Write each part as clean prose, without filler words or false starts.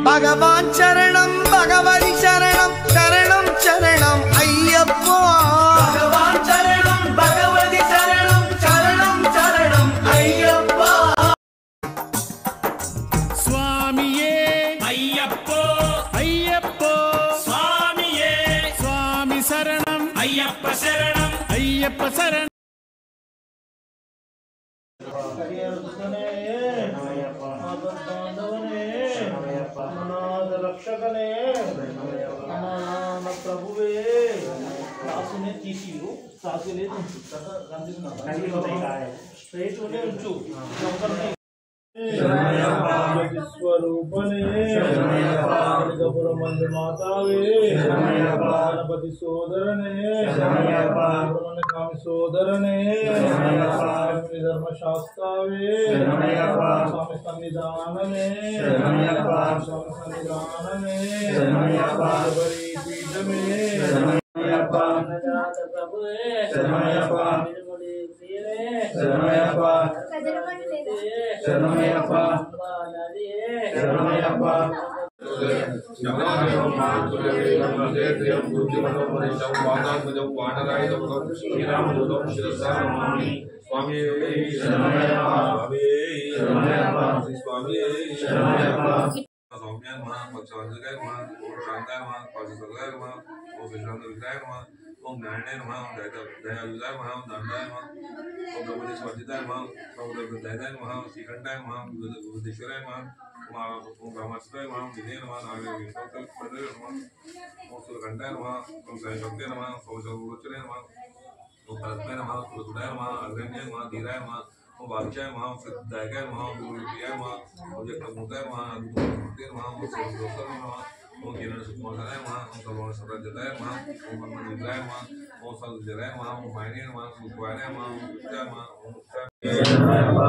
భగవాన్ శరణం భగవతి శరణం శరణం శరణం అయ్యప్ప భగవాన్ శరణం భగవతి శరణం శరణం శరణం అయ్యప్ప స్వామియే అయ్యప్ప అయ్యప్ప స్వామియే స్వామి శరణం అయ్యప్ప శరణం అయ్యప్ప శరణం రక్షకనే ప్రభువే సాసునే తీసిరు సాసు లేదు స్ట్రైట్ లోనే ఉంచు స్వరూపనే మంది మాతావే గణపతి సోదరనే కామి సోదరనే ధర్మశాస్త్రావే స్వామి సన్నిధానమే స్వామి సన్నిధానమే పీఠమే ప్రభువే Om Narayana Namaha, Dayayuda Namaha, Dandaya Namaha, Om Brahmadeshwarjitaya Namaha, Om Brahmadeshwarjitaya Namaha, Srikantaya Namaha, Vivadeshwaraya Namaha, Om Brahmasthaya Namaha, Vinaya Namaha, Nagari Vinaya Namaha, Om Surkantaya Namaha, Om Sayanshaktiya Namaha, Om Sarvurocharaya Namaha, Om Paratmaya Namaha, Surasudaya Namaha, Agranyaya Namaha, Dhiraya Namaha, Om Bhagishaya Namaha, Om Siddhayakaya Namaha, Om Guruvipiyaya Namaha, Om Jaktamutaya Namaha, Adhutaya Namaha, Om Sarvurocharaya Namaha, Om Kiran Sukmasaraya Namaha, Om Sarvana Sarajataya Namaha, Om Manmanidaya Namaha, Om Sadhujaya Namaha, Om Mayane Namaha, Om Sukhvaya Namaha, Om Uttaya Namaha, Om Uttaya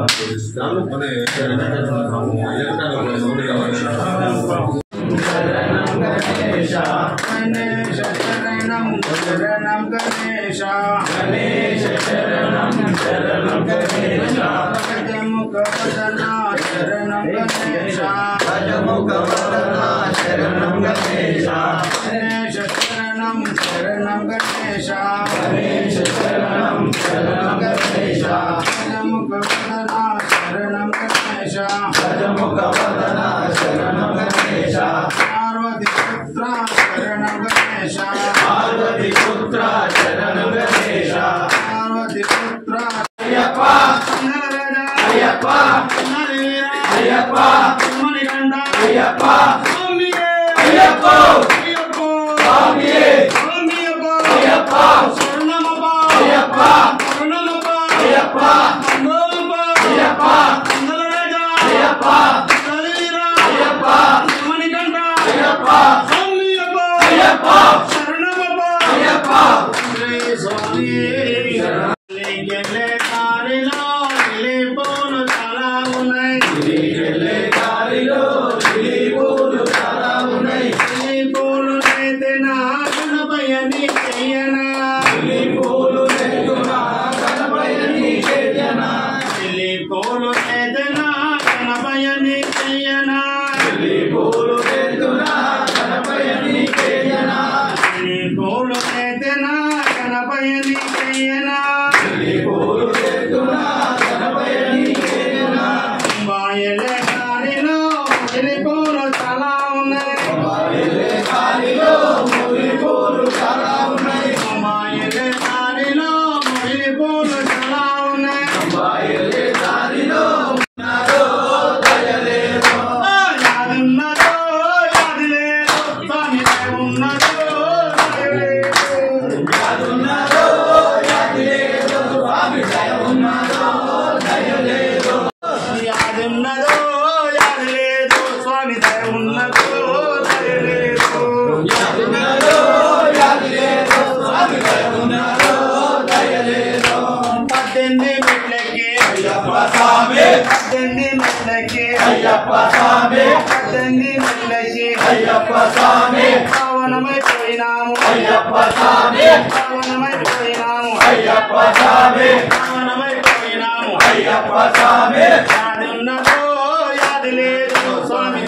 Swami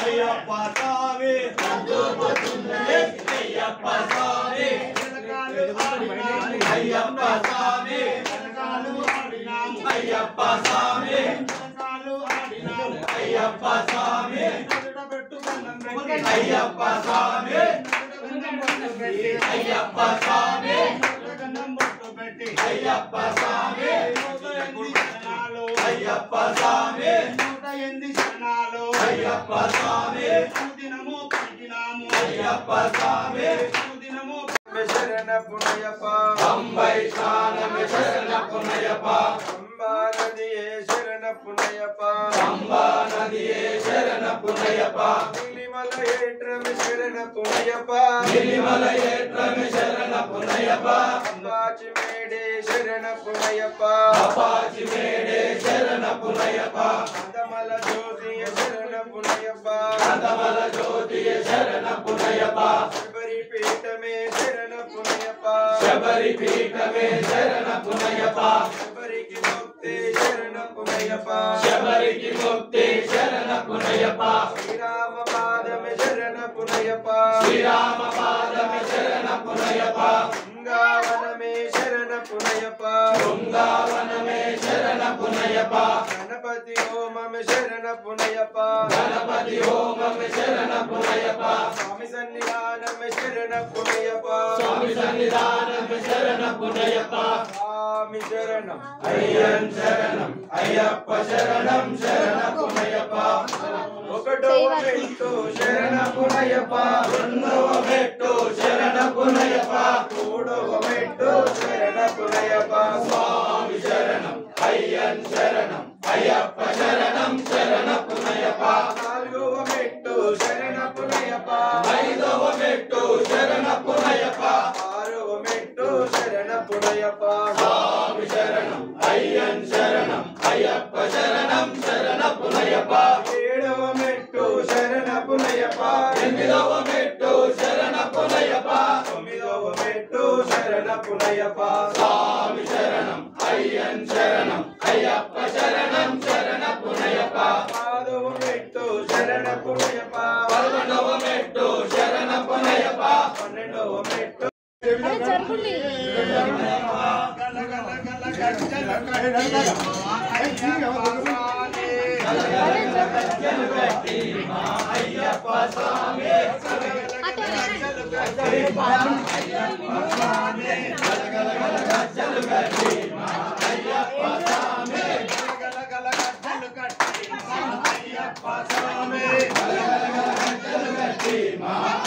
Ayyappa Swami Ayyappa Swami Ayyappa Swami Ayyappa Swami Ayyappa Swami Ayyappa Swami Ayyappa Swami Ayyappa Swami Ayyappa Swami Ayyappa Swami Ayyappa Swami శరణ పునయప అంబై శానమ శరణ పునయప అంబా నదియే శరణ పునయప అంబా నదియే శరణ పునయప నిలిమల ఏట్రమ శరణ పునయప నిలిమల ఏట్రమ శరణ పునయప అపాచి మేడే శరణ పునయప అపాచి మేడే శరణ పునయప అందమల జ్యోతియ శరణ పునయప అందమల జ్యోతియ శరణ పునయప శబరి పీఠమే శరణ పునయప శబరి పీఠమే శరణ పునయప శబరికి ముక్తి శరణ పునయప శబరికి ముక్తి శరణ పునయప శ్రీరామ పాదమే శరణ పునయప శ్రీరామ పాదమే శరణ పునయప బృందావనమే శరణ పునయప బృందావనమే శరణ పునయప గణపతి హోమమే శరణ పునయప గణపతి హోమమే శరణ పునయప స్వామి సన్నిధానమే శరణ పునయప స్వామి సన్నిధానమే శరణ పునయప స్వామి శరణం అయ్యన్ శరణం అయ్యప్ప శరణం శరణ పునయప ఒకటవ మెట్టు శరణ పునయప రెండవ మెట్టు శరణ పునయప మూడవ మెట్టు శరణ పునయప స్వామి శరణం అయ్యన్ శరణం అయ్యప్ప శరణం శరణ పునయప నాలుగవ మెట్టు శరణ పునయప ఐదవ మెట్టు శరణ పునయప ఆరవ మెట్టు శరణ పునయప స్వామి శరణం అయ్యన్ శరణం అయ్యప్ప శరణం శరణ పునయప ఏడవ మెట్టు శరణ పునయప ఎనిమిదవ మెట్టు శరణ పునయప తొమ్మిదవ మెట్టు శరణ పునయప స్వామి శరణం అయ్యన్ శరణం అయ్యప్ప శరణం శరణ పునయప పదవ మెట్టు శరణ పునయప 11వ మెట్టు శరణ పునయప 12వ మెట్టు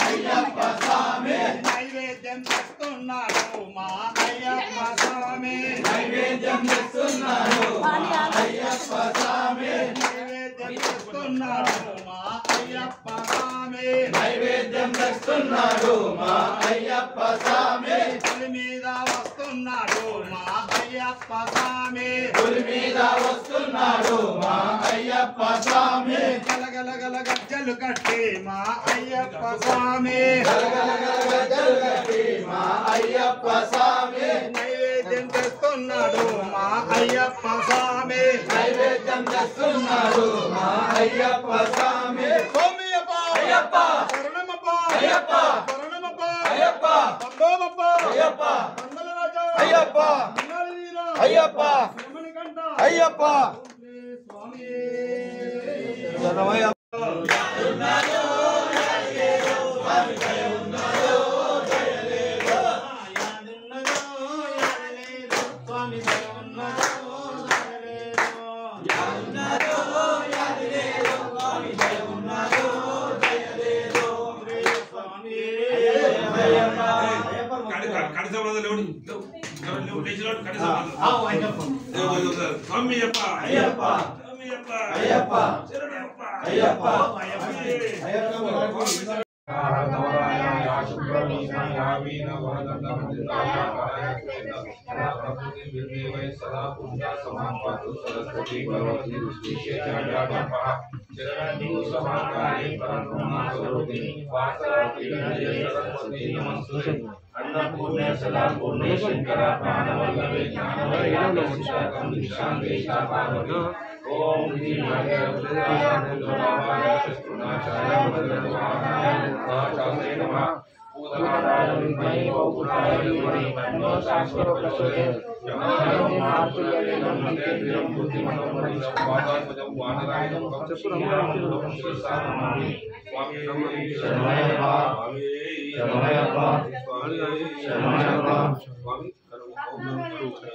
అయ్యప్ప స్వామి నైవేద్యం చేస్తున్నాడు మా అయ్యప్ప స్వామి నైవేద్యం చేస్తున్నాడు మా అయ్యప్ప స్వామి నైవేద్యం చేస్తున్నాడు మా అయ్యప్ప స్వామి నైవేద్యం చేస్తున్నాడు మా అయ్యప్ప స్వామి పులి మీద వస్తున్నాడు మా అయ్యప్ప స్వామి పులి మీద వస్తున్నాడు మా అయ్యప్ప స్వామి గలగల గల గజ్జలు కట్టి మా అయ్యప్ప స్వామి గలగల గల గజ్జలు కట్టి మా అయ్యప్ప స్వామి నైవేద్యం చేస్తున్నాడు మా అయ్యప్ప స్వామి నైవేద్యం చేస్తున్నాడు మా అయ్యప్ప స్వామి స్వామియప్ప అయ్యప్ప శరణమప్ప అయ్యప్ప శరణమప్ప అయ్యప్ప బందోమప్ప అయ్యప్ప మంగళరాజా అయ్యప్ప మంగళవీర అయ్యప్ప శ్రీమణికంఠ అయ్యప్ప స్వామి శరణమయ్య अन्नपूर्णे सदा पूर्णे शंकरा प्राणवल्लभे ज्ञानवैराग्य ओम श्री भगवते नमः कृष्णाचार्य भद्रवाहाय नमः पूतनाय विद्महे बहुपुत्राय धीमहि तन्नो शास्त्रो प्रचोदयात् जमानं मार्गये नमते प्रियं बुद्धिमतं वादात्मजं वानरायणं कक्षपुरं शिरसानमामि स्वामी शरणमय्यप्पा शरणमय्यप्पा शरणमय्यप्पा स्वामी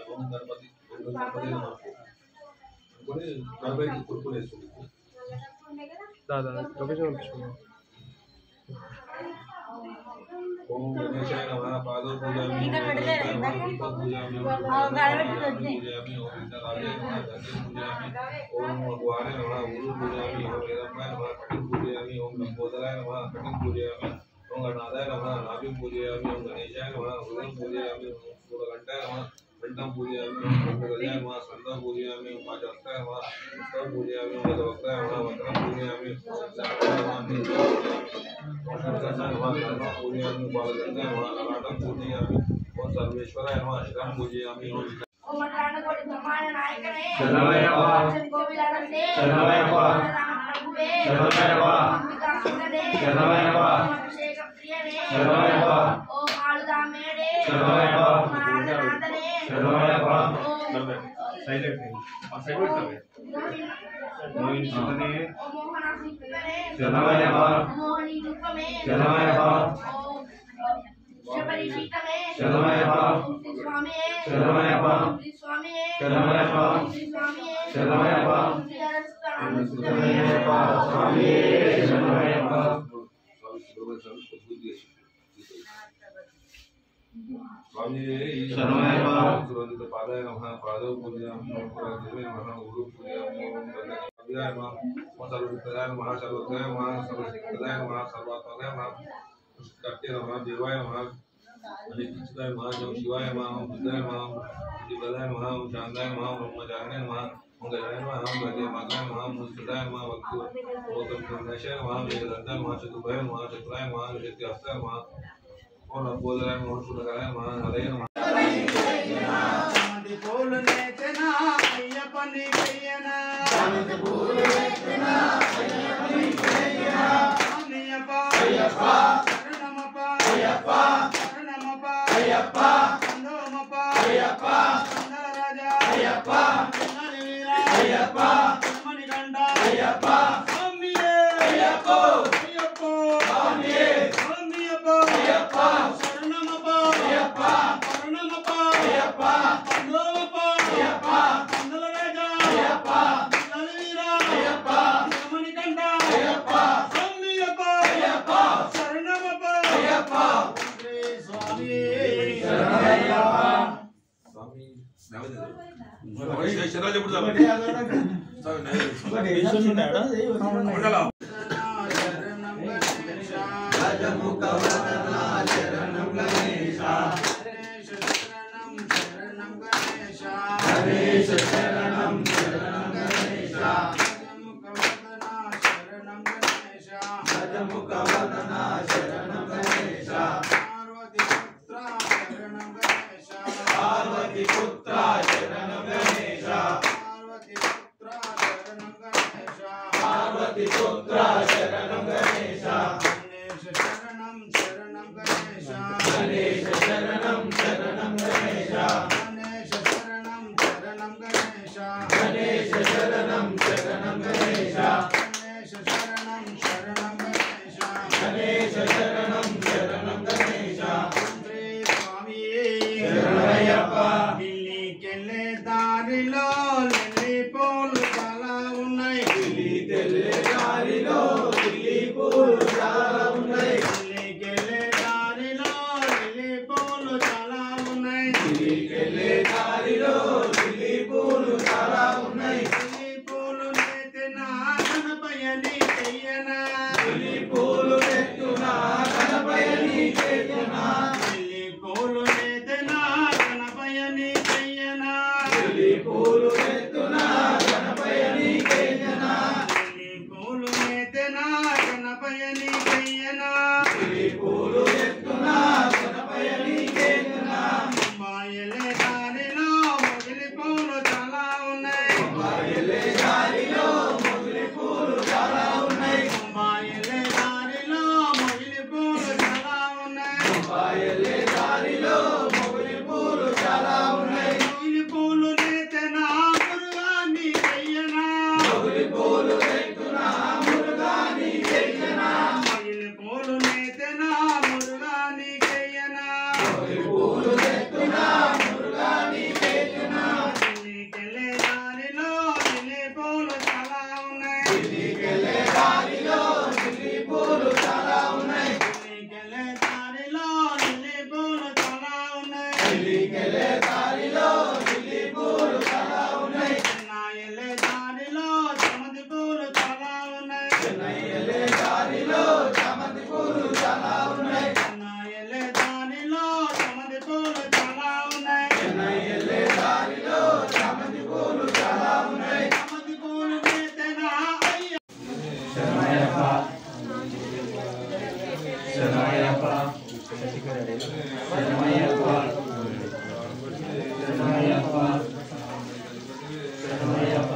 ओम गणपति नमः कोणी गणपति कुरकुरे दादा लोकेशन ओम गणेशाय नमः पादो पूजामि पूजामि ओम इंद्राय नमः धन्य पूजामि ओम भगवाने नमः गुरु पूजामि ओम वेदमाय नमः कटिं पूजयामि ओम लंबोदराय नमः कटिं पूजयामि ओम गणाधाय नमः नाभिं पूजयामि ओम गणेशाय नमः हृदयं पूजयामि ओम सूर्यघंटाय नमः कंठं पूजयामि ओम हृदयाय नमः स्कंदं पूजयामि ओम पादहस्ताय नमः हस्तं पूजयामि ओम वक्त्राय नमः वक्त्रं पूजयामि ओम पूजयामि बालगंगाय नमः ललाटं पूजयामि ओम सर्वेश्वराय नमः शिरं पूजयामि ओम ओम अठारकोटि ब्रह्मांड नायकने शरणमय्यप्पा गोविंदने शरणमय्यप्पा प्रभुवे शरणमय्यप्पा अंबिका सुंदरे शरणमय्यप्पा अभिषेक प्रियने शरणमय्यप्पा ओम आलुदामेडे शरणमय्यप्पा महाराजनाथने शरणमय्यप्पा सैलेंट मोहिनी सुंदरे ओम मोहना सुंदरे शरणमय्यप्पा मोहिनी रूपमे शरणमय्यप्पा शबरी शीतमे शरणमय्यप्पा श्री स्वामी शरणमय्यप्पा श्री स्वामी शरणमय्यप्पा श्री स्वामी शरणमय्यप्पा श्री अरस्तान शरणमय्यप्पा स्वामी शरणमय्यप्पा स्वामी शरणमय्यप्पा सुरंदित पादाय नमः पादौ पूजयामि ओम पुरादिवे नमः गुरु पूजयामि ओम गणपतियाय नमः ओम सर्वविद्याय नमः सर्वोदयाय नमः सर्वसिद्धाय नमः सर्वात्मकाय नमः करते नमः देवाय नमः अनित्याय नमः जम शिवाय नमः ओम बुद्धाय नमः ओम दिव्याय नमः ओम शांताय नमः ओम ब्रह्मचारिणे नमः ओम गजाननाय नमः ओम गजमाताय नमः ओम मुस्ताय नमः वक्तु ओम गणेशाय नमः वेददत्ताय नमः चतुर्भुजाय नमः चतुराय नमः नित्यहस्ताय नमः ओम लंबोदराय नमः शूलधराय नमः हरये नमः शांति बोलने तना अय्यप्पनि कयना शांति बोलने तना अय्यप्पनि कयना अय्यप्पा अय्यप्पा शरणमप्पा अय्यप्पा शरणमप्पा अय्यप्पा नमोमप्पा अय्यप्पा राजा अय्यप्पा नलिवीरा अय्यप्पा मणिकंठ अय्यप्पा स्वामिये अय्यप्पा अय्यप्पा स्वामिये स्वामियप्पा अय्यप्पा शरणमप्पा अय्यप्पा शरणमप्पा अय्यप्पा नमोमप्पा अय्यप्पा नलराजा अय्यप्पा नलिवीरा अय्यप्पा मणिकंठ अय्यप्पा स्वामियप्पा अय्यप्पा शरणमप्पा अय्यप्पा श्री स्वामी शरणमय्यप्पा स्वामी नवदेव शराज पुढचा स्वामी नाही मंडला शरणं गणेशा राजमुखवदना शरणं गणेशा गणेश शरणं गणेशा राजमुखवदना शरणं गणेशा राजमुखवदना शरणं गणेशा पार्वतीपुत्रा शरणं गणेशा पार्वतीपुत्रा शरणं गणेशा गणेश शरणं गणेशा गणेश शरणं गणेशा गणेश शरणं गणेशा गणेश शरणं गणेशा गणेश शरणं गणेशा गणेश शरणं गणेशा श्री स्वामी शरणमय्यप्पा ఢిల్లీ కెళ్ళే దారిలో లిల్లీ పూలు చాలా ఉన్నాయి ఢిల్లీకి వెళ్ళే దారిలో లిల్లీ పూలు చాలా ఉన్నాయి ఢిల్లీకి వెళ్ళే దారిలో లిల్లీ పూలు చాలా ఉన్నాయి ఢిల్లీకి వెళ్ళే దారిలో లిల్లీ పూలు చాలా ఉన్నాయి లిల్లీ పూలు నెత్తినా గణపయ్యని చెయ్యనా లిల్లీ పూలు నెత్తునా గణపయ్యని చెయ్యనా లిల్లీ పూలు నెత్తినా గణపయ్యని చెయ్యనా లిల్లీ పూలు నెత్తునా గణపయ్యని చెయ్యనా లిల్లీ పూలు నెత్తినా గణపయ్యని చెయ్యనా లిల్లీ పూలు నెత్తునా గణపయ్యని చెయ్యనా బాయలే దారిలో మొగిలి పూలు చాలా ఉన్నాయి బాయలే దారి చెన్నై ఎల్లే దారిలో చామంతి పూలు చాలా ఉన్నాయి. చెన్నై ఎల్లే దారిలో చామంతి పూలు చాలా ఉన్నాయి. చెన్నై ఎల్లే దారిలో చామంతి పూలు చాలా ఉన్నాయి. చామంతి పూలు వేతనా అయ్య శరణమయ్యప్ప శరణమయ్యప్ప శరణమయ్యప్ప శరణమయ్యప్ప శరణమయ్యప్ప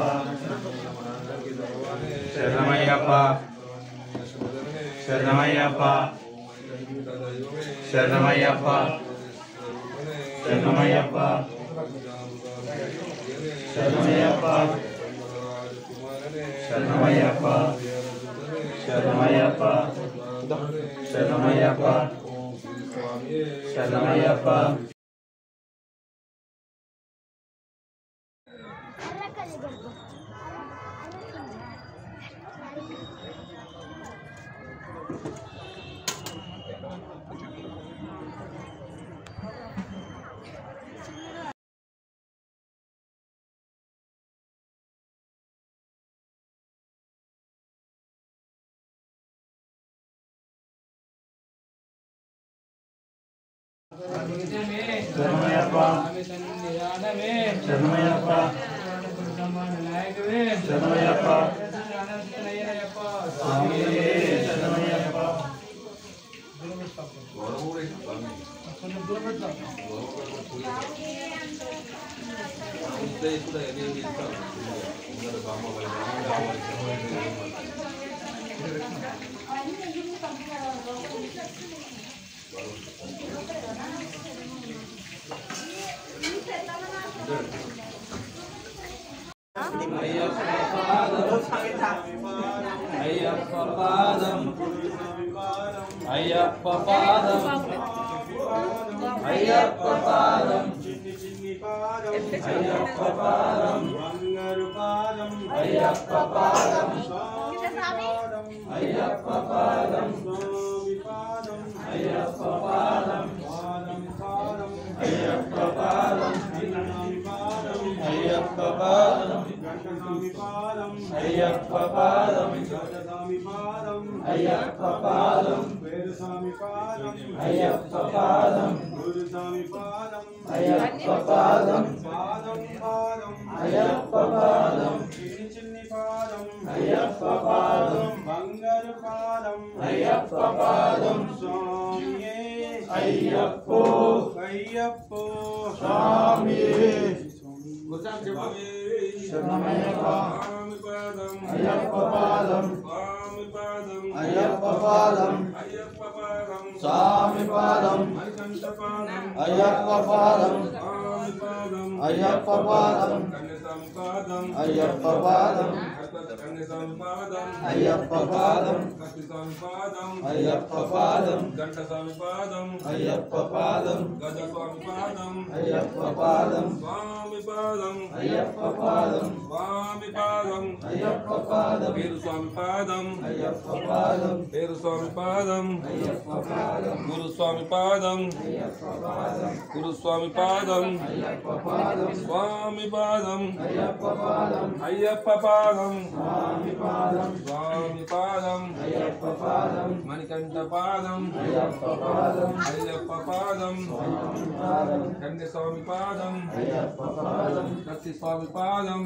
శరణమయ్యప్ప శరణమయ్యప్ప శరణమయ్యప్ప శరణమయ్యప్ప శరణమయ్యప్ప శరణమయ్యప్ప శరణమయ్యప్ప శరణమయ్యప్ప శరణమయ్యప్ప శరణమయ్యప్ప శరణమయ్యప్ప స్వామి శరణమయ్యప్ప అయ్యప్ప పాదం అయ్యప్ప పాదం అయ్యప్ప పాదం అయ్యప్ప పాదం బంగారు పాదం అయ్యప్ప పాదం అయ్యప్ప పాదం స్వామి పాదం అయ్యప్ప పాదం పాదం పాదం అయ్యప్ప పాదం అయ్యప్ప పాదం గంగస్వామి పాదం అయ్యప్ప పాదం గంగస్వామి పాదం అయ్యప్ప పాదం వేదస్వామి పాదం అయ్యప్ప పాదం గురుస్వామి పాదం అయ్యప్ప పాదం పాదం పాదం అయ్యప్ప పాదం చిన్ని చిన్ని పాదం అయ్యప్ప పాదం బంగారు పాదం అయ్యప్ప పాదం స్వామియే అయ్యప్పో అయ్యప్పో స్వామియే శరణమయ్యప్ప అయ్యప్ప పాదం అయ్యప్ప పాదం స్వామి పాదం అయ్యప్ప పాదం అయ్యప్ప పాదం అయ్యప్ప పాదం అయ్యప్ప పాదం అయ్యప్ప పాదం గంటస్వామి పాదం అయ్యప్ప పాదం గజస్వామి పాదం అయ్యప్ప పాదం స్వామి పాదం అయ్యప్ప పాదం స్వామి పాదం అయ్యప్ప పాదం పేరు స్వామి పాదం అయ్యప్ప పాదం పేరు స్వామి పాదం అయ్యప్ప పాదం గురు స్వామి పాదం అయ్యప్ప పాదం గురు స్వామి పాదం అయ్యప్ప పాదం స్వామి పాదం అయ్యప్ప పాదం అయ్యప్ప పాదం స్వామి పాదం స్వామి పాదం అయ్యప్ప పాదం మణికంఠ పాదం అయ్యప్ప పాదం అయ్యప్ప పాదం పాదం కన్య స్వామి పాదం అయ్యప్ప పాదం కత్తి స్వామి పాదం